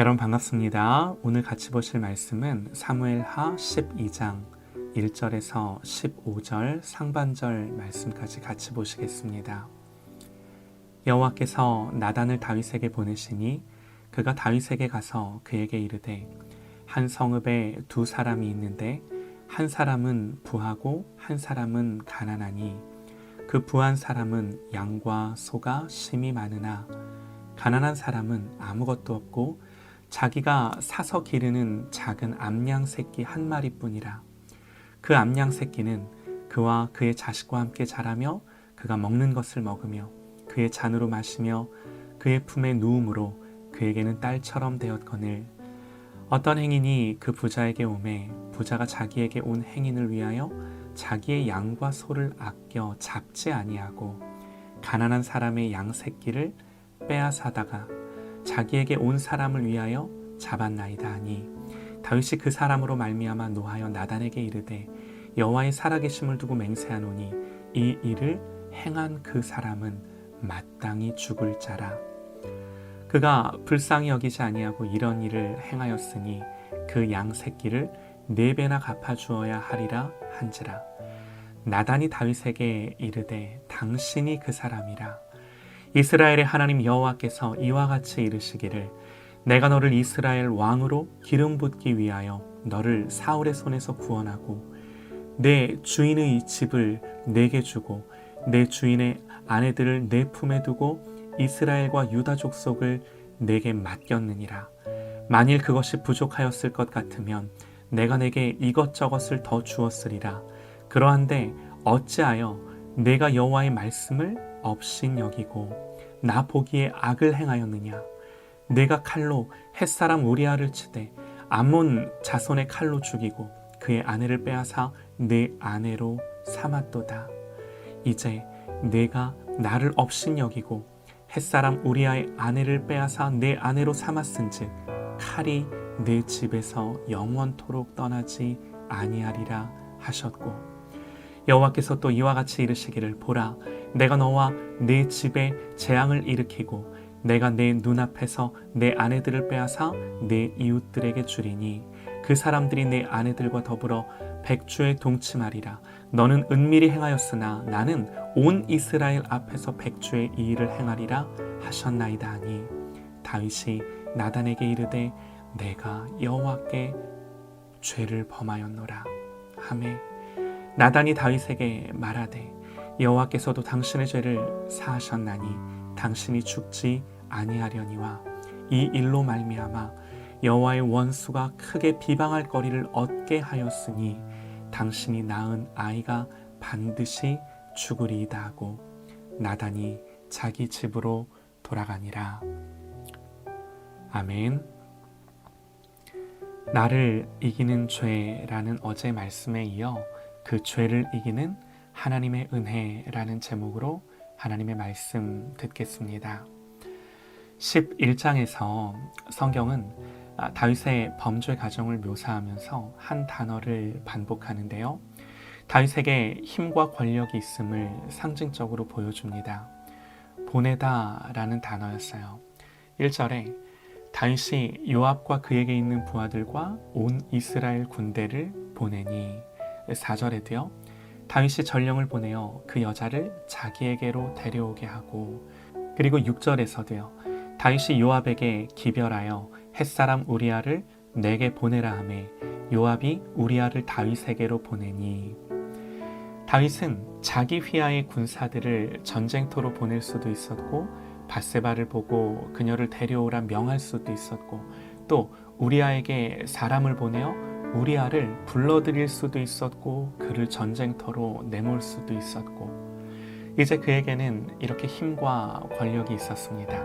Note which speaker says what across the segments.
Speaker 1: 여러분 반갑습니다. 오늘 같이 보실 말씀은 사무엘하 12장 1절에서 15절 상반절 말씀까지 같이 보시겠습니다. 여호와께서 나단을 다윗에게 보내시니 그가 다윗에게 가서 그에게 이르되 한 성읍에 두 사람이 있는데 한 사람은 부하고 한 사람은 가난하니 그 부한 사람은 양과 소가 심히 많으나 가난한 사람은 아무것도 없고 자기가 사서 기르는 작은 암양 새끼 한 마리뿐이라. 그 암양 새끼는 그와 그의 자식과 함께 자라며 그가 먹는 것을 먹으며 그의 잔으로 마시며 그의 품에 누움으로 그에게는 딸처럼 되었거늘 어떤 행인이 그 부자에게 오매 부자가 자기에게 온 행인을 위하여 자기의 양과 소를 아껴 잡지 아니하고 가난한 사람의 양 새끼를 빼앗아다가 자기에게 온 사람을 위하여 잡았나이다 하니 다윗이 그 사람으로 말미암아 노하여 나단에게 이르되 여호와의 살아계심을 두고 맹세하노니 이 일을 행한 그 사람은 마땅히 죽을 자라. 그가 불쌍히 여기지 아니하고 이런 일을 행하였으니 그 양 새끼를 4배나 갚아주어야 하리라 한지라. 나단이 다윗에게 이르되 당신이 그 사람이라. 이스라엘의 하나님 여호와께서 이와 같이 이르시기를 내가 너를 이스라엘 왕으로 기름 붓기 위하여 너를 사울의 손에서 구원하고 내 주인의 집을 내게 주고 내 주인의 아내들을 내 품에 두고 이스라엘과 유다 족속을 내게 맡겼느니라. 만일 그것이 부족하였을 것 같으면 내가 내게 이것저것을 더 주었으리라. 그러한데 어찌하여 내가 여호와의 말씀을 업신 여기고 나 보기에 악을 행하였느냐. 내가 칼로 햇사람 우리아를 치되 암몬 자손의 칼로 죽이고 그의 아내를 빼앗아 내 아내로 삼았도다. 이제 내가 나를 업신 여기고 햇사람 우리아의 아내를 빼앗아 내 아내로 삼았은즉 칼이 내 집에서 영원토록 떠나지 아니하리라 하셨고 여호와께서 또 이와 같이 이르시기를 보라 내가 너와 내 집에 재앙을 일으키고 내가 내 눈앞에서 내 아내들을 빼앗아 내 이웃들에게 주리니 그 사람들이 내 아내들과 더불어 백주에 동침하리라. 너는 은밀히 행하였으나 나는 온 이스라엘 앞에서 백주의 이 일을 행하리라 하셨나이다 하니 다윗이 나단에게 이르되 내가 여호와께 죄를 범하였노라 하매 나단이 다윗에게 말하되 여호와께서도 당신의 죄를 사하셨나니 당신이 죽지 아니하려니와 이 일로 말미암아 여호와의 원수가 크게 비방할 거리를 얻게 하였으니 당신이 낳은 아이가 반드시 죽으리이다 하고 나단이 자기 집으로 돌아가니라. 아멘. 나를 이기는 죄라는 어제 말씀에 이어 그 죄를 이기는 하나님의 은혜라는 제목으로 하나님의 말씀 듣겠습니다. 11장에서 성경은 다윗의 범죄 과정을 묘사하면서 한 단어를 반복하는데요. 다윗에게 힘과 권력이 있음을 상징적으로 보여줍니다. 보내다라는 단어였어요. 1절에 다윗이 요압과 그에게 있는 부하들과 온 이스라엘 군대를 보내니 4절에도요. 다윗이 전령을 보내어 그 여자를 자기에게로 데려오게 하고 그리고 6절에서도요. 다윗이 요압에게 기별하여 햇사람 우리아를 내게 보내라 하매 요압이 우리아를 다윗에게로 보내니 다윗은 자기 휘하의 군사들을 전쟁터로 보낼 수도 있었고 밧세바를 보고 그녀를 데려오라 명할 수도 있었고 또 우리아에게 사람을 보내어 우리아를 불러들일 수도 있었고 그를 전쟁터로 내몰 수도 있었고 이제 그에게는 이렇게 힘과 권력이 있었습니다.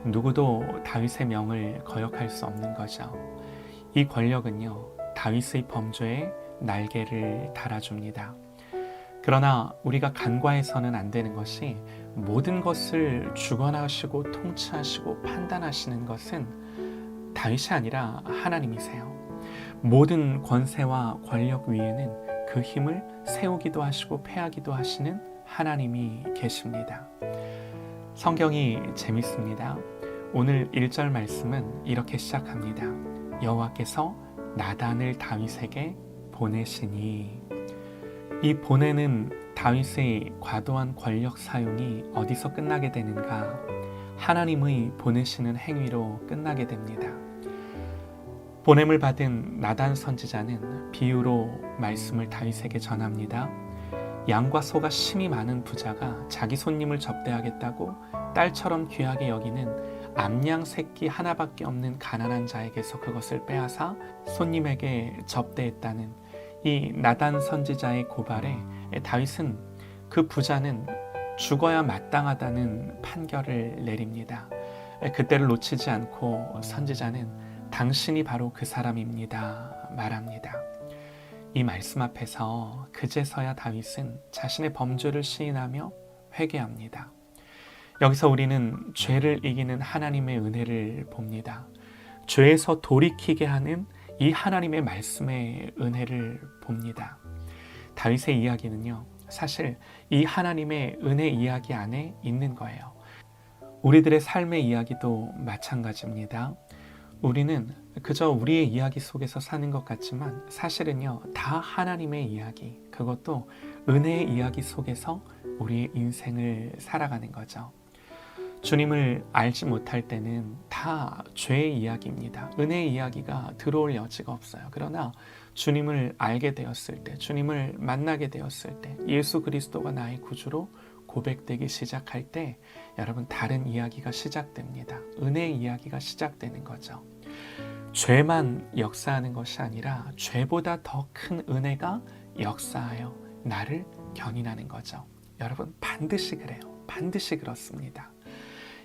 Speaker 1: 누구도 다윗의 명을 거역할 수 없는 거죠. 이 권력은요 다윗의 범죄에 날개를 달아줍니다. 그러나 우리가 간과해서는 안 되는 것이 모든 것을 주관하시고 통치하시고 판단하시는 것은 다윗이 아니라 하나님이세요. 모든 권세와 권력 위에는 그 힘을 세우기도 하시고 패하기도 하시는 하나님이 계십니다. 성경이 재밌습니다. 오늘 1절 말씀은 이렇게 시작합니다. 여호와께서 나단을 다윗에게 보내시니. 이 보내는 다윗의 과도한 권력 사용이 어디서 끝나게 되는가? 하나님의 보내시는 행위로 끝나게 됩니다. 보냄을 받은 나단 선지자는 비유로 말씀을 다윗에게 전합니다. 양과 소가 심히 많은 부자가 자기 손님을 접대하겠다고 딸처럼 귀하게 여기는 암양 새끼 하나밖에 없는 가난한 자에게서 그것을 빼앗아 손님에게 접대했다는 이 나단 선지자의 고발에 다윗은 그 부자는 죽어야 마땅하다는 판결을 내립니다. 그때를 놓치지 않고 선지자는 당신이 바로 그 사람입니다 말합니다. 이 말씀 앞에서 그제서야 다윗은 자신의 범죄를 시인하며 회개합니다. 여기서 우리는 죄를 이기는 하나님의 은혜를 봅니다. 죄에서 돌이키게 하는 이 하나님의 말씀의 은혜를 봅니다. 다윗의 이야기는요, 사실 이 하나님의 은혜 이야기 안에 있는 거예요. 우리들의 삶의 이야기도 마찬가지입니다. 우리는 그저 우리의 이야기 속에서 사는 것 같지만 사실은요, 다 하나님의 이야기, 그것도 은혜의 이야기 속에서 우리의 인생을 살아가는 거죠. 주님을 알지 못할 때는 다 죄의 이야기입니다. 은혜의 이야기가 들어올 여지가 없어요. 그러나 주님을 알게 되었을 때, 주님을 만나게 되었을 때, 예수 그리스도가 나의 구주로 고백되기 시작할 때 여러분 다른 이야기가 시작됩니다. 은혜의 이야기가 시작되는 거죠. 죄만 역사하는 것이 아니라 죄보다 더 큰 은혜가 역사하여 나를 견인하는 거죠. 여러분 반드시 그래요. 반드시 그렇습니다.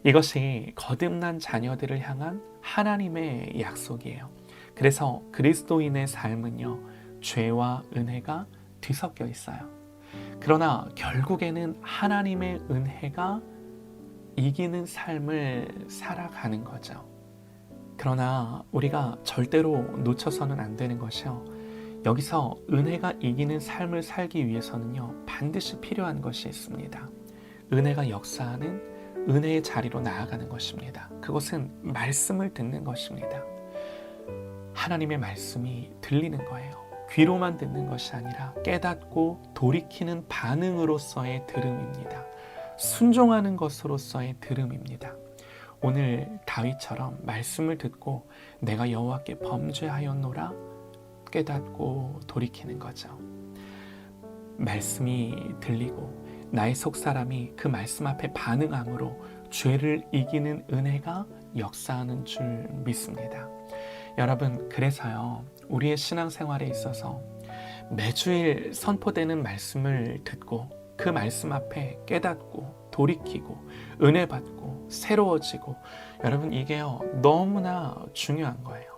Speaker 1: 이것이 거듭난 자녀들을 향한 하나님의 약속이에요. 그래서 그리스도인의 삶은요, 죄와 은혜가 뒤섞여 있어요. 그러나 결국에는 하나님의 은혜가 이기는 삶을 살아가는 거죠. 그러나 우리가 절대로 놓쳐서는 안 되는 것이요, 여기서 은혜가 이기는 삶을 살기 위해서는요, 반드시 필요한 것이 있습니다. 은혜가 역사하는 은혜의 자리로 나아가는 것입니다. 그것은 말씀을 듣는 것입니다. 하나님의 말씀이 들리는 거예요. 귀로만 듣는 것이 아니라 깨닫고 돌이키는 반응으로서의 들음입니다. 순종하는 것으로서의 들음입니다. 오늘 다윗처럼 말씀을 듣고 내가 여호와께 범죄하였노라 깨닫고 돌이키는 거죠. 말씀이 들리고 나의 속사람이 그 말씀 앞에 반응함으로 죄를 이기는 은혜가 역사하는 줄 믿습니다. 여러분, 그래서요, 우리의 신앙생활에 있어서 매주일 선포되는 말씀을 듣고 그 말씀 앞에 깨닫고 돌이키고 은혜 받고 새로워지고, 여러분 이게요 너무나 중요한 거예요.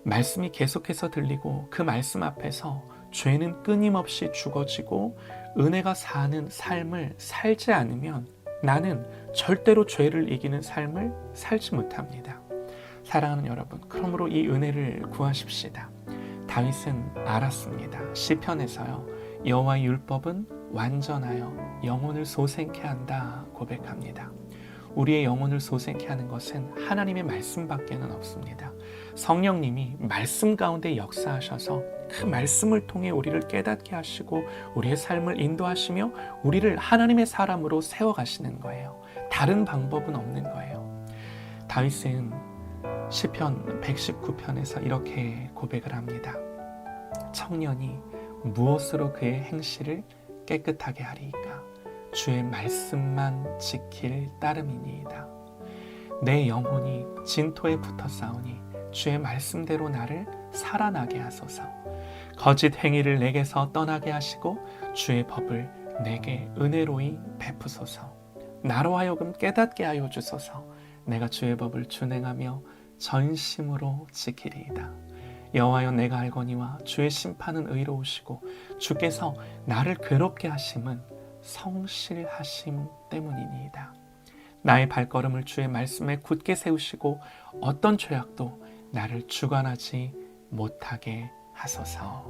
Speaker 1: 말씀이 계속해서 들리고 그 말씀 앞에서 죄는 끊임없이 죽어지고 은혜가 사는 삶을 살지 않으면 나는 절대로 죄를 이기는 삶을 살지 못합니다. 사랑하는 여러분, 그러므로 이 은혜를 구하십시다. 다윗은 알았습니다. 시편에서요, 여호와의 율법은 완전하여 영혼을 소생케 한다 고백합니다. 우리의 영혼을 소생케 하는 것은 하나님의 말씀밖에는 없습니다. 성령님이 말씀 가운데 역사하셔서 그 말씀을 통해 우리를 깨닫게 하시고 우리의 삶을 인도하시며 우리를 하나님의 사람으로 세워가시는 거예요. 다른 방법은 없는 거예요. 다윗은 시편 119편에서 이렇게 고백을 합니다. 청년이 무엇으로 그의 행실을 깨끗하게 하리이까? 주의 말씀만 지킬 따름이니이다. 내 영혼이 진토에 붙어 싸우니 주의 말씀대로 나를 살아나게 하소서. 거짓 행위를 내게서 떠나게 하시고 주의 법을 내게 은혜로이 베푸소서. 나로 하여금 깨닫게 하여 주소서. 내가 주의 법을 준행하며 전심으로 지키리이다. 여호와여, 내가 알거니와 주의 심판은 의로우시고 주께서 나를 괴롭게 하심은 성실하심 때문이니이다. 나의 발걸음을 주의 말씀에 굳게 세우시고 어떤 죄악도 나를 주관하지 못하게 하소서.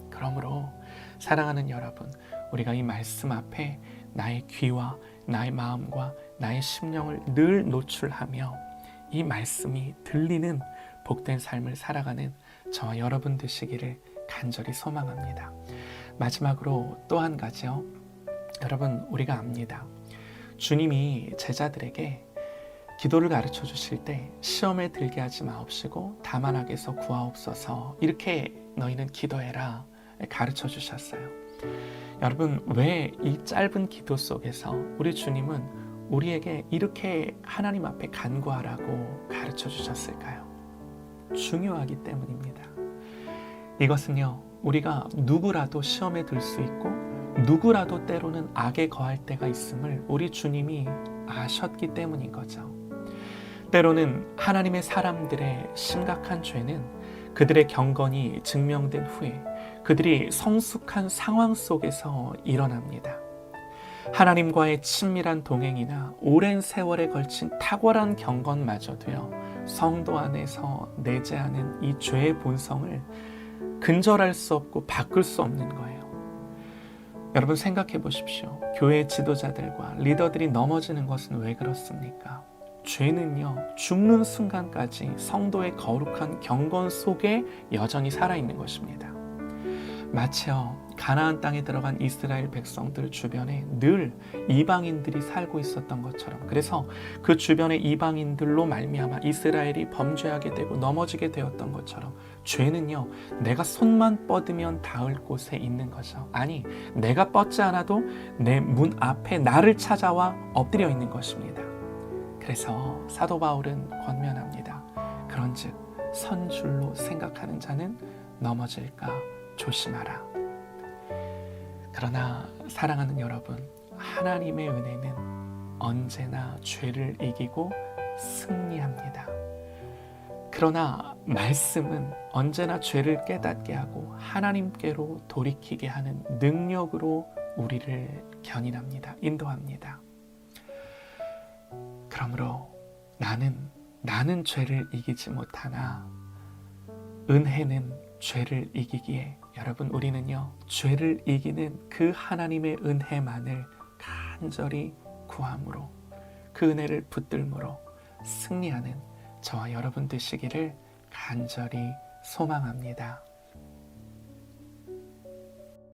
Speaker 1: 그러므로 사랑하는 여러분, 우리가 이 말씀 앞에 나의 귀와 나의 마음과 나의 심령을 늘 노출하며 이 말씀이 들리는 복된 삶을 살아가는 저와 여러분 되시기를 간절히 소망합니다. 마지막으로 또 한 가지요. 여러분, 우리가 압니다. 주님이 제자들에게 기도를 가르쳐 주실 때 시험에 들게 하지 마옵시고 다만 악에서 구하옵소서, 이렇게 너희는 기도해라 가르쳐 주셨어요. 여러분, 왜 이 짧은 기도 속에서 우리 주님은 우리에게 이렇게 하나님 앞에 간구하라고 가르쳐 주셨을까요? 중요하기 때문입니다. 이것은요, 우리가 누구라도 시험에 들 수 있고 누구라도 때로는 악에 거할 때가 있음을 우리 주님이 아셨기 때문인 거죠. 때로는 하나님의 사람들의 심각한 죄는 그들의 경건이 증명된 후에 그들이 성숙한 상황 속에서 일어납니다. 하나님과의 친밀한 동행이나 오랜 세월에 걸친 탁월한 경건마저도요, 성도 안에서 내재하는 이 죄의 본성을 근절할 수 없고 바꿀 수 없는 거예요. 여러분, 생각해 보십시오. 교회 지도자들과 리더들이 넘어지는 것은 왜 그렇습니까? 죄는요, 죽는 순간까지 성도의 거룩한 경건 속에 여전히 살아있는 것입니다. 마치요, 가나안 땅에 들어간 이스라엘 백성들 주변에 늘 이방인들이 살고 있었던 것처럼, 그래서 그 주변의 이방인들로 말미암아 이스라엘이 범죄하게 되고 넘어지게 되었던 것처럼, 죄는요, 내가 손만 뻗으면 닿을 곳에 있는 거죠. 아니, 내가 뻗지 않아도 내 문 앞에 나를 찾아와 엎드려 있는 것입니다. 그래서 사도 바울은 권면합니다. 그런즉 선줄로 생각하는 자는 넘어질까 조심하라. 그러나 사랑하는 여러분, 하나님의 은혜는 언제나 죄를 이기고 승리합니다. 그러나 말씀은 언제나 죄를 깨닫게 하고 하나님께로 돌이키게 하는 능력으로 우리를 견인합니다. 인도합니다. 그러므로 나는 죄를 이기지 못하나 은혜는 죄를 이기기에, 여러분, 우리는요, 죄를 이기는 그 하나님의 은혜만을 간절히 구함으로, 그 은혜를 붙들므로 승리하는 저와 여러분 되시기를 간절히 소망합니다.